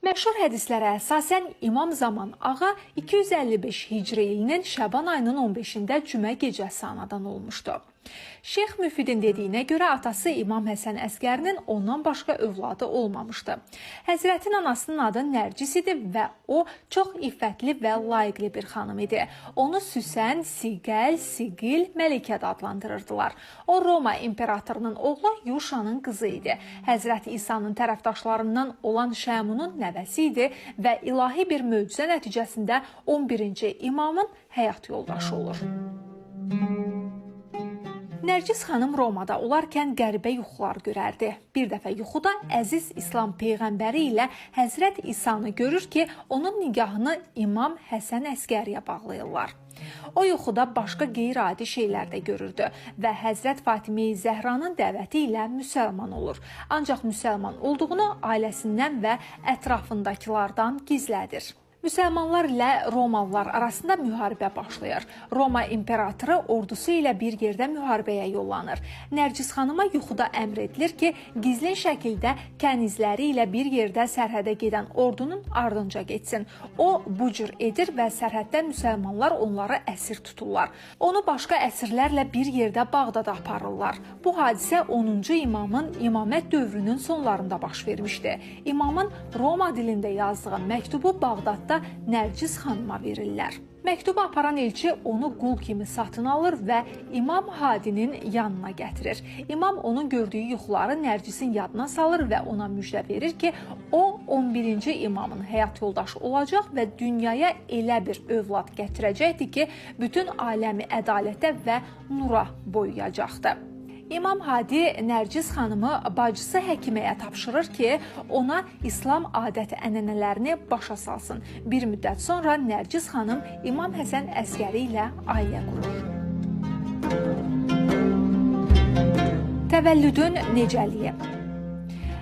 Məşhur hədislərə əsasən İmam Zaman Ağa 255 Hicri ilinin Şəban ayının 15-də cümə gecəsi anadan olmuşdu. Şeyx Müfidin dediyinə görə atası İmam Həsən Əsgərinin ondan başqa övladı olmamışdı. Həzrətin anasının adı Nərcis idi və o çox iffətli və layiqli bir xanım idi. Onu Süsən, Sigəl, Sigil, Məlikə də adlandırırdılar. O Roma imperatorunun oğlu Yuşanın qızı idi. Həzrət İsa'nın tərəfdaşlarından olan Şəmunun nəvəsi idi və ilahi bir möcüzə nəticəsində 11-ci imamın həyat yoldaşı olur. Nərcis xanım Romada olarkən qəribə yuxular görərdi. Bir dəfə yuxuda əziz İslam Peyğəmbəri ilə Həzrət İsa'nı görür ki, onun nigahını İmam Həsən Əsgəriyə bağlayırlar. O yuxuda başqa qeyri-adi şeylər də görürdü və Həzrət Fatime-i Zəhranın dəvəti ilə müsəlman olur. Ancaq müsəlman olduğunu ailəsindən və ətrafındakilardan gizlədir. Müsəlmanlar ilə Romalılar arasında müharibə başlayır. Roma imperatoru ordusu ilə bir yerdə müharibəyə yollanır. Nərcis xanıma yuxuda əmr edilir ki, gizli şəkildə kənizləri ilə bir yerdə sərhədə gedən ordunun ardınca getsin. O bu cür edir və sərhəddə müsəlmanlar onları əsir tuturlar. Onu başqa əsirlərlə bir yerdə Bağdada aparırlar. Bu hadisə 10-cu imamın imamət dövrünün sonlarında baş vermişdi. İmamın Roma dilində yazdığı məktubu Bağdadda Nərcis xanıma verirlər. Məktubu aparan elçi onu qul kimi satın alır və İmam Hadinin yanına gətirir. İmam onun gördüyü yuxuları Nərcisin yadına salır və ona müjdə verir ki, o 11-ci imamın həyat yoldaşı olacaq və dünyaya elə bir övlad gətirəcəkdir ki, bütün aləmi ədalətə və nura boyayacaqdır. İmam Hadi Nərcis xanımı bacısı Həkiməyə tapşırır ki, ona İslam adət-ənənələrini başa salsın. Bir müddət sonra Nərcis xanım İmam Həsən Əsgəri ilə ailə qurur. Təvəllüdün necəliyi.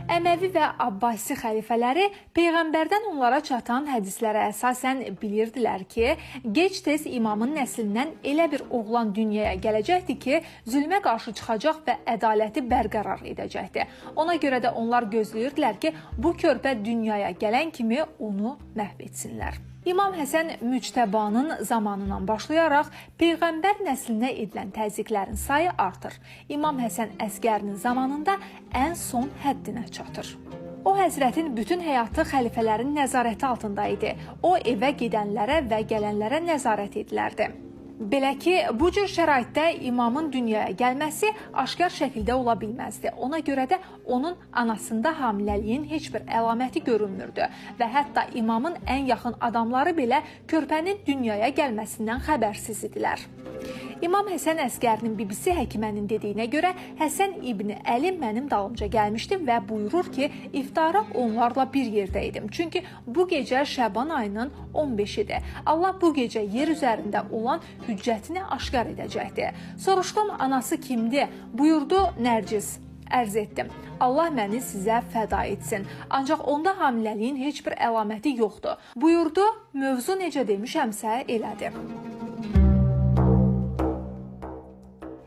Əməvi və Abbasi xəlifələri Peyğəmbərdən onlara çatan hədislərə əsasən bilirdilər ki, gec-tez imamın nəslindən elə bir oğlan dünyaya gələcəkdir ki, zülmə qarşı çıxacaq və ədaləti bərqərar edəcəkdir. Ona görə də onlar gözləyirdilər ki, bu körpə dünyaya gələn kimi onu məhv etsinlər. İmam Həsən Müctəbanın zamanından başlayaraq Peyğəmbər nəslinə edilən təzyiqlərin sayı artır. İmam Həsən Əsgərinin zamanında ən son həddinə çatır. O, Həzrətin bütün həyatı xəlifələrin nəzarəti altında idi. O, evə gedənlərə və gələnlərə nəzarət edilərdi. Belə ki, bu cür şəraitdə imamın dünyaya gəlməsi aşkar şəkildə ola bilməzdi. Ona görə də onun anasında hamiləliyin heç bir əlaməti görünmürdü və hətta imamın ən yaxın adamları belə körpənin dünyaya gəlməsindən xəbərsiz idilər. İmam Həsən Əsgərinin bibisi Həkimənin dediyinə görə Həsən İbni Əli mənim dalımca gəlmişdi və buyurur ki, iftara onlarla bir yerdə idim. Çünki bu gecə Şəban ayının 15-idir. Allah bu gecə yer üzərində olan hüccətini aşkar edəcəkdir. Soruşdum, anası kimdir? Buyurdu, Nərcis. Ərz etdim, Allah məni sizə fəda etsin. Ancaq onda hamiləliyin heç bir əlaməti yoxdur. Buyurdu, mövzu necə demişəmsə elədir.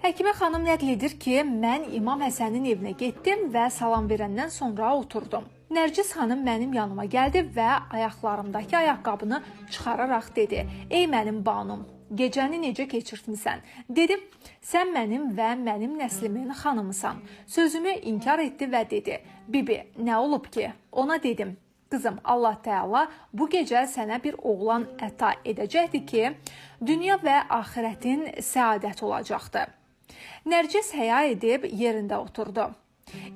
Həkimə xanım nəql edir ki, mən İmam Həsənin evinə getdim və salam verəndən sonra oturdum. Nərcis xanım mənim yanıma gəldi və ayaqlarımdakı ayaqqabını çıxararaq dedi, ey mənim banum, gecəni necə keçirtmisən? Dedim, sən mənim və mənim nəslimin xanımısan. Sözümü inkar etdi və dedi, bibi, nə olub ki? Ona dedim, qızım, Allah Teala bu gecə sənə bir oğlan əta edəcəkdir ki, dünya və axirətin səadəti olacaqdır. Nərcis həya edib yerində oturdu.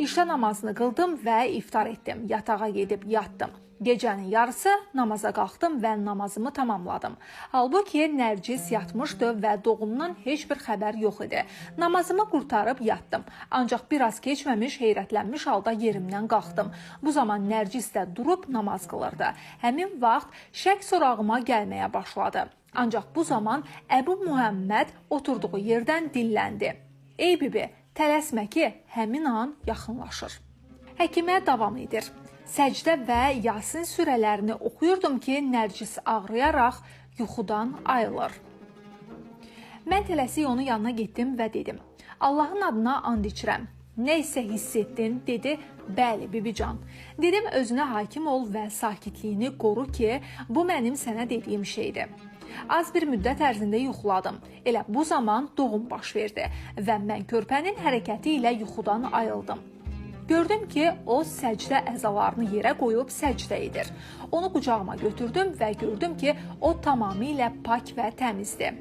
İşə namazını qıldım və iftar etdim. Yatağa gedib yatdım. Gecənin yarısı namaza qalxdım və namazımı tamamladım. Halbuki Nərcis yatmışdı və doğumundan heç bir xəbər yox idi. Namazımı qurtarıb yatdım. Ancaq biraz keçməmiş heyrətlənmiş halda yerimdən qalxdım. Bu zaman Nərcis də durub namaz qılırdı. Həmin vaxt şək sorağıma gəlməyə başladı. Ancaq bu zaman Əbu Muhammed oturduğu yerdən dilləndi. Ey bibi, tələsmə ki, həmin an yaxınlaşır. Həkimə davam edir. Səcdə və Yasin surələrini oxuyurdum ki, Nərcis ağrıyaraq yuxudan ayılır. Mən tələsik onun yanına getdim və dedim, Allahın adına and içirəm. Nə isə hiss etdin, dedi, Bəli, Bibican. Dedim özünə hakim ol və sakitliyini qoru ki, bu mənim sənə dediyim şeydir. Az bir müddət ərzində yuxuladım. Elə bu zaman doğum baş verdi və mən körpənin hərəkəti ilə yuxudan ayıldım. Gördüm ki, o səcdə əzalarını yerə qoyub səcdə edir. Onu qucağıma götürdüm və gördüm ki, o tamamilə pak və təmizdir.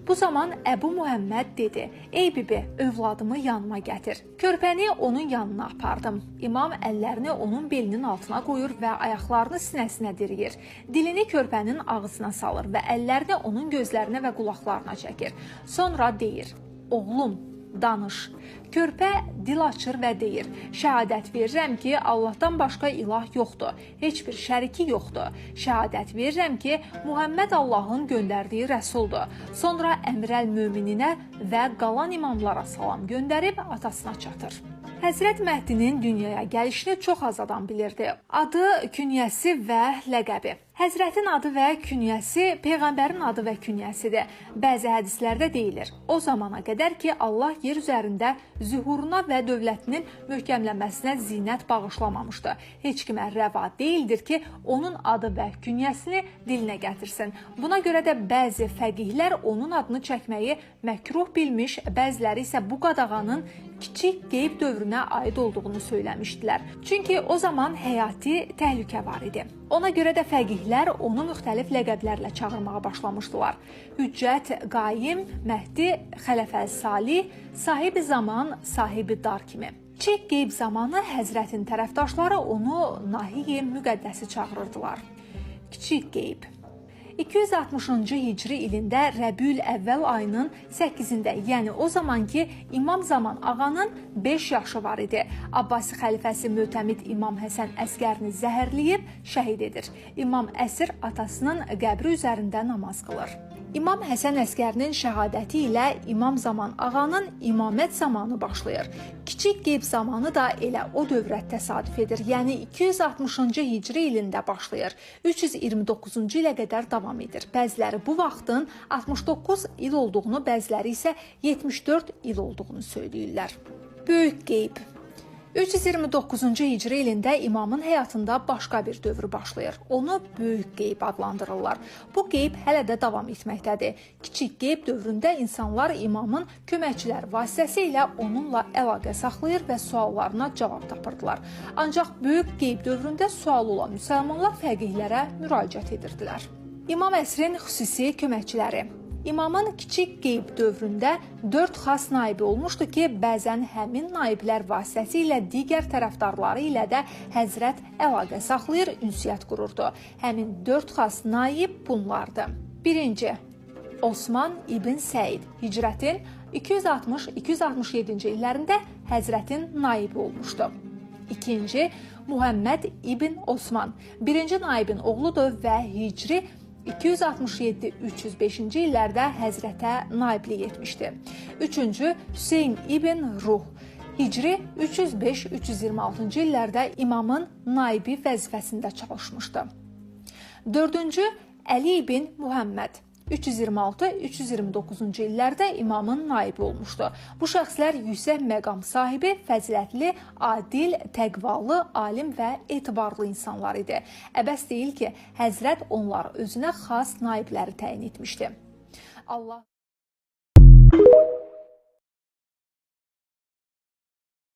Bu zaman Əbu Muhammed dedi, ey bibi, övladımı yanıma gətir. Körpəni onun yanına apardım. İmam əllərini onun belinin altına qoyur və ayaqlarını sinəsinə diriyir. Dilini körpənin ağzına salır və əllərini onun gözlərinə və qulaqlarına çəkir. Sonra deyir, oğlum, danış. Körpə dil açır və deyir, şəhadət verirəm ki, Allahdan başqa ilah yoxdur, heç bir şəriki yoxdur. Şəhadət verirəm ki, Muhammed Allahın göndərdiyi rəsuldur. Sonra Əmirəl-Mömininə və qalan imamlara salam göndərib atasına çatır. Həzrət Məhdinin dünyaya gəlişini çox az adam bilirdi. Adı, künyəsi və ləqəbi. Həzrətin adı və künyəsi Peyğəmbərin adı və künyəsidir. Bəzi hədislərdə deyilir, o zamana qədər ki, Allah yer üzərində zühuruna və dövlətinin möhkəmlənməsinə zinət bağışlamamışdı. Heç kimə rəva deyildir ki, onun adı və künyəsini dilinə gətirsin. Buna görə də bəzi fəqihlər onun adını çəkməyi məkruh bilmiş, bəziləri isə bu qadağanın kiçik qeyb dövrünə aid olduğunu söyləmişdilər. Çünki o zaman həyati təhlükə var idi. Ona görə də fəqihlər onu müxtəlif ləqəblərlə çağırmağa başlamışdılar. Hüccət, Qaim, Məhdi, Xələfəl Salih, Sahibi Zaman, Sahibi Dar kimi. Kiçik qeyb zamanı Həzrətin tərəfdaşları onu Nahi-i Müqəddəsi çağırırdılar. Kiçik qeyb. 260-cı hicri ilində Rəbiül Əvvəl ayının 8-də, yəni o zamanki İmam Zaman ağanın 5 yaşı var idi. Abbasi xəlifəsi Mötəmid İmam Həsən Əsgərini zəhərləyib şəhid edir. İmam Əsir atasının qəbri üzərində namaz qılır. İmam Həsən Əsgərinin şəhadəti ilə İmam Zaman ağanın imamət zamanı başlayır. Kiçik qeyb zamanı da elə o dövrə təsadüf edir. Yəni 260-cı hicri ilində başlayır. 329-cu ilə qədər davam edir. Bəziləri bu vaxtın 69 il olduğunu, bəziləri isə 74 il olduğunu söyləyirlər. Böyük qeyb. 329-cu hicri ilində imamın həyatında başqa bir dövr başlayır. Onu böyük qeyb adlandırırlar. Bu qeyb hələ də davam etməkdədir. Kiçik qeyb dövründə insanlar imamın köməkçiləri vasitəsilə onunla əlaqə saxlayır və suallarına cavab tapırdılar. Ancaq böyük qeyb dövründə sualı olan müsəlmanlar fəqihlərə müraciət edirdilər. İmam Əsrin xüsusi köməkçiləri. İmamın kiçik qeyb dövründə 4 xas naibi olmuşdu ki, bəzən həmin naiblər vasitəsilə digər tərəfdarları ilə də Həzrət əlaqə saxlayır, ünsiyyət qururdu. Həmin 4 xas naib bunlardır. 1. Osman İbn Səid, hicrətin 260-267-ci illərində Həzrətin naibi olmuşdu. 2. Muhammed İbn Osman, 1-ci naibin oğludur və hicri 267-305-ci illərdə Həzrətə naiblik etmişdi. 3. Hüseyn İbn Ruh, hicri 305-326-cı illərdə imamın naibi vəzifəsində çalışmışdı. 4. Əli İbn Muhammed, 326-329-cu illərdə imamın naibi olmuşdu. Bu şəxslər yüksək məqam sahibi, fəzilətli, adil, təqvalı, alim və etibarlı insanlar idi. Əbəs deyil ki, Həzrət onları özünə xas naibləri təyin etmişdi. Allah